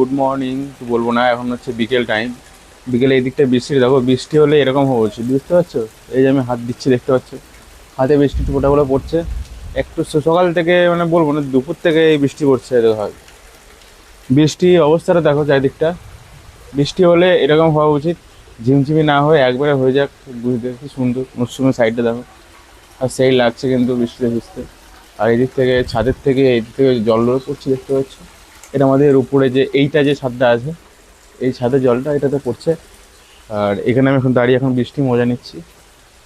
Good morning তো বলবো না, এখন হচ্ছে বিকেল টাইম। বিকেলে এই দিকটা বৃষ্টি, দেখো বৃষ্টি হলে এরকম হচ্ছে, বুঝতে পারছো? এই যে আমি হাত দিচ্ছি, দেখতে পাচ্ছ হাতে বৃষ্টি ফোঁটাগুলো পড়ছে। একটু সকাল থেকে মানে বলবো না, দুপুর থেকে এই বৃষ্টি পড়ছে, দেখো হয় বৃষ্টি অবস্থাটা, দেখো চারিদিকটা। বৃষ্টি হলে এরকম হওয়া উচিত, ঝিমঝিমি না হয়ে একবারে হয়ে যাক। বুঝতে কি সুন্দর মরশুমের সাইডটা দেখো, আর সেই লাগছে কিন্তু বৃষ্টিতে ভিজতে। আর এদিক থেকে ছাদের থেকে এদিক থেকে জল পড়ছে, দেখতে পাচ্ছ? এটা আমাদের উপরে যে এইটা যে ছাদটা আছে, এই ছাদের জলটা এটাতে পড়ছে। আর এখানে আমি এখন দাঁড়িয়ে এখন বৃষ্টি মজা নিচ্ছি।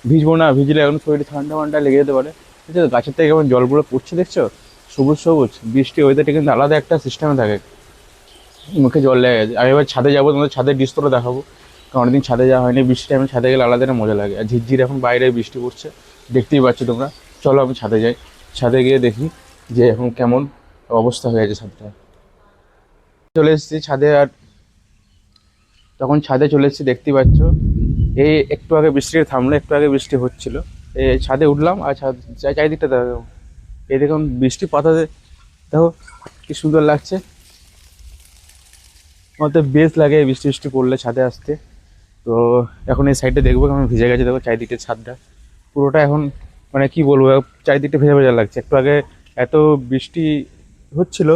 ভিজবো না, ভিজলে এখন শরীরে ঠান্ডা ঠান্ডা লেগে যেতে পারে। ঠিক আছে, গাছের থেকে কেমন জলগুলো পড়ছে দেখছো, সবুজ সবুজ। বৃষ্টি ওয়েদারটা কিন্তু আলাদা একটা সিস্টেমে থাকে, মুখে জল লেগে গেছে। আমি এবার ছাদে যাবো, তোমাদের ছাদের দৃশ্যটা দেখাবো, কারণ অনেকদিন ছাদে যাওয়া হয়নি। বৃষ্টি টাইমে ছাদে গেলে আলাদা একটা মজা লাগে। আর ঝিরঝির এখন বাইরে বৃষ্টি পড়ছে, দেখতেই পাচ্ছ তোমরা। চলো আমি ছাদে যাই, ছাদে গিয়ে দেখি যে এখন কেমন অবস্থা হয়ে গেছে ছাদটা। চলে এসেছি ছাদে, আর তখন ছাদে চলে এসেছি, দেখতেই পাচ্ছ। এই একটু আগে বৃষ্টিটা থামলো, একটু আগে বৃষ্টি হচ্ছিল। এই ছাদে উঠলাম, আর ছাদ চারিদিকটা দেখো, এই দেখুন বৃষ্টি পাতাতে দেখো কি সুন্দর লাগছে। আমার তো বেশ লাগে এই বৃষ্টি বৃষ্টি পড়লে ছাদে আসতে। তো এখন এই সাইডটা দেখবো কেমন ভিজে গেছে, দেখো চারিদিকে ছাদটা পুরোটা এখন মানে কি বলবো, চারিদিকটা ভেজা ভেজা লাগছে। একটু আগে এত বৃষ্টি হচ্ছিল,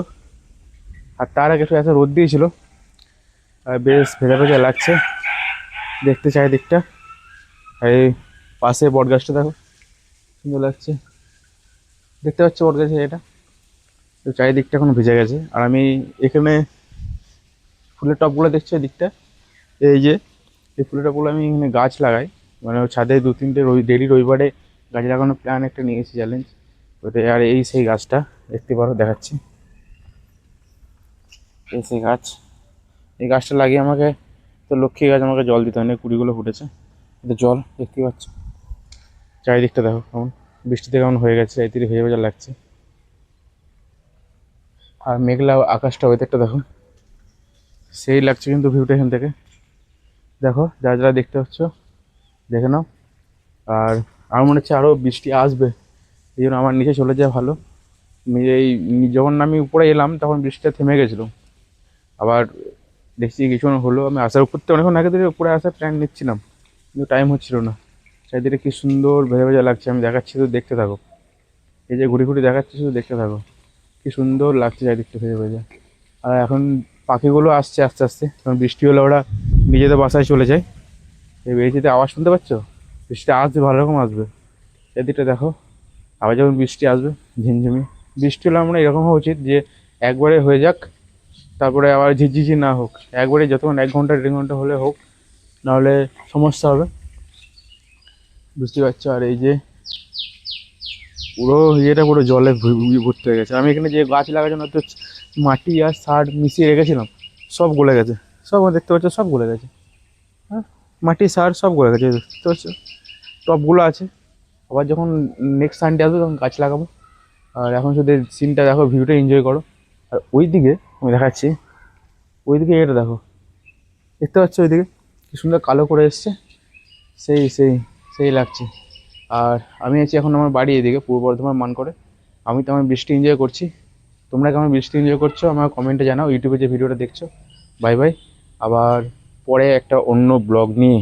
আর তার আগে একটু এত রোদ দিয়েছিল, আর বেশ ভেজা ভেজা লাগছে দেখতে চারিদিকটা। আর এই পাশে বট গাছটা দেখো, সুন্দর লাগছে, দেখতে পাচ্ছ বট গাছে এটা। তো চারিদিকটা এখন ভিজে গেছে। আর আমি এখানে ফুলের টবগুলো দেখছি এদিকটা, এই যে এই ফুলের টবগুলো আমি এখানে গাছ লাগাই, মানে ছাদে দু তিনটে ডেলি রবিবারে গাছ লাগানোর প্ল্যান একটা নিয়েছি, চ্যালেঞ্জ ওটা। আর এই সেই গাছটা দেখতে পারো, দেখাচ্ছি, এই সেই গাছ। এই গাছটা লাগিয়ে আমাকে, তো লক্ষ্মী গাছ, আমাকে জল দিতে হয় না, কুড়িগুলো ফুটেছে, এটা জল দেখতে পাচ্ছ। চারিদিকটা দেখো কেমন বৃষ্টিতে কেমন হয়ে গেছে, চারিদিকে ভেজা ভেজা লাগছে। আর মেঘলা আকাশটা, ওয়েদারটা দেখো সেই লাগছে কিন্তু ভিউটা এখান থেকে। দেখো যারা যারা দেখতে পাচ্ছ দেখে নাও। আর আমার মনে হচ্ছে আরও বৃষ্টি আসবে, এই জন্য আমার নিচে চলে যাওয়া ভালো। এই যখন আমি উপরে এলাম তখন বৃষ্টিটা থেমে গেছিলো, আবার দেখছি কিছুক্ষণ হলো। আমি আসার উপর থেকে অনেকক্ষণ আগে থেকে উপরে আসার প্ল্যান নিচ্ছিলাম, কিন্তু টাইম হচ্ছিল না। চারিদিকে কি সুন্দর ভেজা ভেজা লাগছে, আমি দেখাচ্ছি, তো দেখতে থাকো। এই যে ঘুরি ঘুরি দেখাচ্ছি, শুধু দেখতে থাকো, কি সুন্দর লাগছে চারিদিকটা ভেজা ভেজা। আর এখন পাখিগুলো আসছে আস্তে আস্তে, কারণ বৃষ্টি হলে ওরা নিজেদের বাসায় চলে যায়। এই বৃষ্টিতে আওয়াজ শুনতে পাচ্ছ, বৃষ্টিটা আসবে, ভালো রকম আসবে। এদিকটা দেখো, আবার যখন বৃষ্টি আসবে ঝিমঝিমি, বৃষ্টি হলে আমরা এরকম হওয়া উচিত যে একবারে হয়ে যাক, তারপরে আবার ঝিরঝিঝি না হোক, একবারে যতক্ষণ 1 ঘন্টা 1.5 ঘন্টা হলে হোক, নাহলে সমস্যা হবে, বুঝতে পারছো? আর এই যে পুরো ইয়েটা পুরো জলে ভর্তি হয়ে গেছে। আমি এখানে যে গাছ লাগার জন্য তো মাটি আর সার মিশিয়ে রেখেছিলাম, সব গলে গেছে, সব দেখতে পাচ্ছ, সব গলে গেছে। হ্যাঁ, মাটি সার সব গলে গেছে, দেখতে পাচ্ছ? টবগুলো আছে, আবার যখন নেক্সট সানডে আসবে তখন গাছ লাগাবো। আর এখন শুধু সিনটা দেখো, ভিউটা এনজয় করো। আর ওই দিকে আমি দেখাচ্ছি, ওইদিকে এটা দেখো, দেখতে পাচ্ছ ওইদিকে কি সুন্দর কালো করে এসছে, সেই সেই সেই লাগছে। আর আমি আছি এখন আমার বাড়ি এদিকে, পূর্ব বর্ধমান মানকরে। আমি তো আমার বৃষ্টি এনজয় করছি, তোমরা কেমন বৃষ্টি এনজয় করছো আমার কমেন্টে জানাও, ইউটিউবে যে ভিডিওটা দেখছো। বাই বাই, আবার পরে একটা অন্য ব্লগ নিয়ে